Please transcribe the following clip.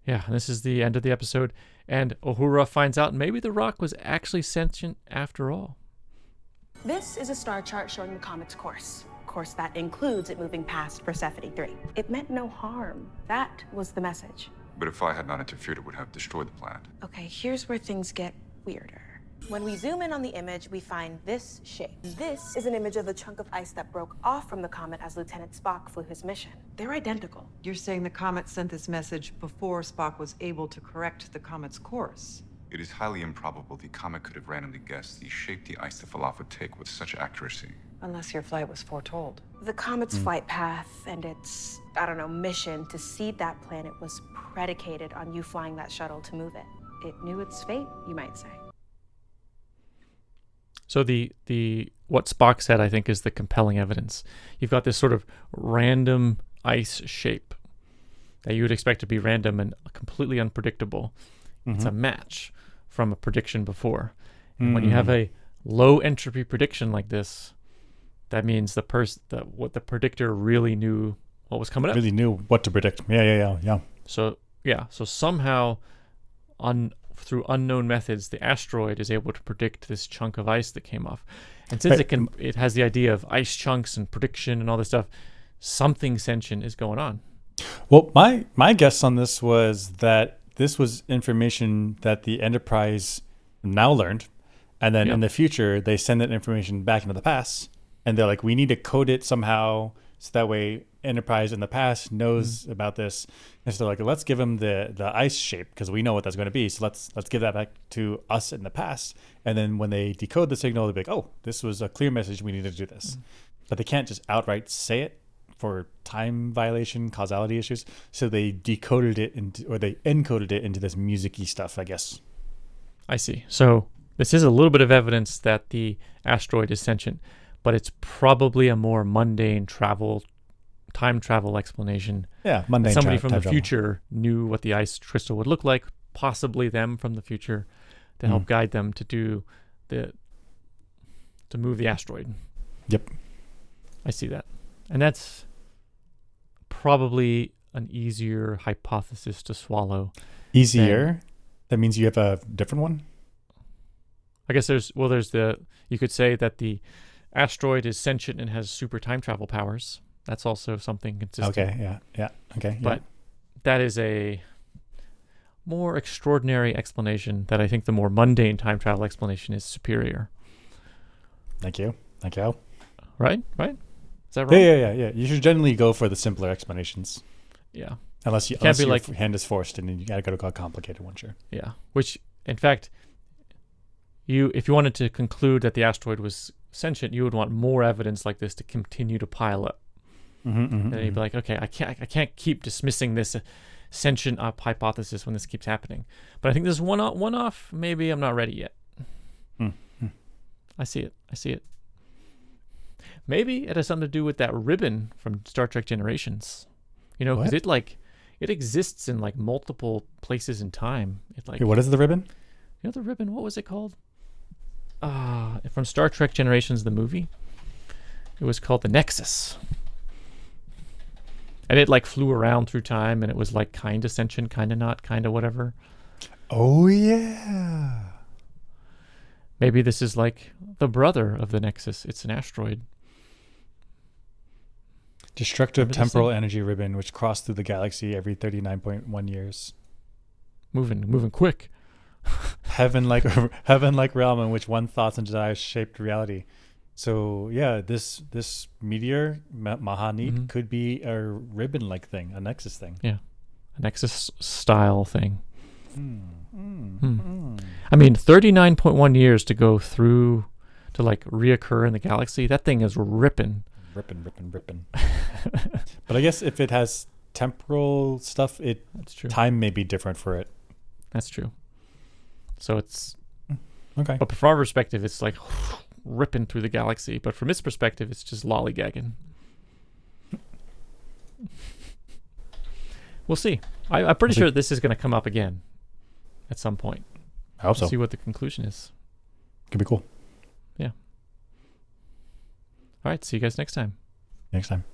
Yeah, this is the end of the episode, and Uhura finds out maybe the rock was actually sentient after all. This is a star chart showing the comet's course. Course that includes it moving past Persephone 3. It meant no harm. That was the message. But if I had not interfered, it would have destroyed the planet. Okay, here's where things get weirder. When we zoom in on the image, we find this shape. This is an image of the chunk of ice that broke off from the comet as Lieutenant Spock flew his mission. They're identical. You're saying the comet sent this message before Spock was able to correct the comet's course? It is highly improbable the comet could have randomly guessed the shape the ice the fallout would take with such accuracy. Unless your flight was foretold. The comet's flight path and its, mission to seed that planet was predicated on you flying that shuttle to move it. It knew its fate, you might say. So the what Spock said, I think, is the compelling evidence. You've got this sort of random ice shape that you would expect to be random and completely unpredictable. It's a match from a prediction before. And when you have a low entropy prediction like this, that means what the predictor really knew what was coming up. Really knew what to predict. Yeah. So somehow through unknown methods, the asteroid is able to predict this chunk of ice that came off. And since it has the idea of ice chunks and prediction and all this stuff, something sentient is going on. Well, my guess on this was that this was information that the Enterprise now learned, and then in the future they send that information back into the past, and they're like, we need to code it somehow so that way Enterprise in the past knows about this. And so like, let's give them the ice shape because we know what that's going to be. So let's give that back to us in the past, and then when they decode the signal, they'll be like, oh, this was a clear message. We need to do this, but they can't just outright say it for time violation, causality issues. So they decoded it they encoded it into this music-y stuff, I guess. I see. So this is a little bit of evidence that the asteroid is sentient, but it's probably a more mundane time travel explanation. Yeah, mundane. Somebody from the future knew what the ice crystal would look like, possibly them from the future, to help guide them to move the asteroid. Yep. I see that. And that's probably an easier hypothesis to swallow. Easier? That means you have a different one? I guess you could say that the asteroid is sentient and has super time travel powers. That's also something consistent. Okay, yeah. Okay. But that is a more extraordinary explanation that I think the more mundane time travel explanation is superior. Thank you. Right? Is that wrong? Yeah. You should generally go for the simpler explanations. Yeah. Unless your hand is forced and then you got to go to a complicated one, sure. Yeah. Which, in fact, if you wanted to conclude that the asteroid was sentient, you would want more evidence like this to continue to pile up. And then you'd be like, okay, I can't keep dismissing this sentient hypothesis when this keeps happening. But I think this one off. Maybe I'm not ready yet. I see it. Maybe it has something to do with that ribbon from Star Trek Generations. Because it exists in like multiple places in time. What is the ribbon? The ribbon. What was it called? From Star Trek Generations, the movie. It was called the Nexus. And it like flew around through time, and it was like kind of sentient, kind of not, kind of whatever. Oh yeah. Maybe this is like the brother of the Nexus. It's an asteroid. Destructive temporal energy ribbon, which crossed through the galaxy every 39.1 years. Moving quick. Heaven-like realm in which one thoughts and desires shaped reality. So yeah, this meteor Mahanit could be a ribbon-like thing, a Nexus thing. Yeah, a Nexus style thing. I mean, 39.1 years to go through to like reoccur in the galaxy. That thing is ripping. But I guess if it has temporal stuff, that's true. Time may be different for it. That's true. So it's okay. But from our perspective, it's like ripping through the galaxy. But from its perspective, it's just lollygagging. We'll see. I'm pretty sure this is going to come up again at some point. I hope so. See what the conclusion is. Could be cool. Yeah. All right. See you guys next time. Next time.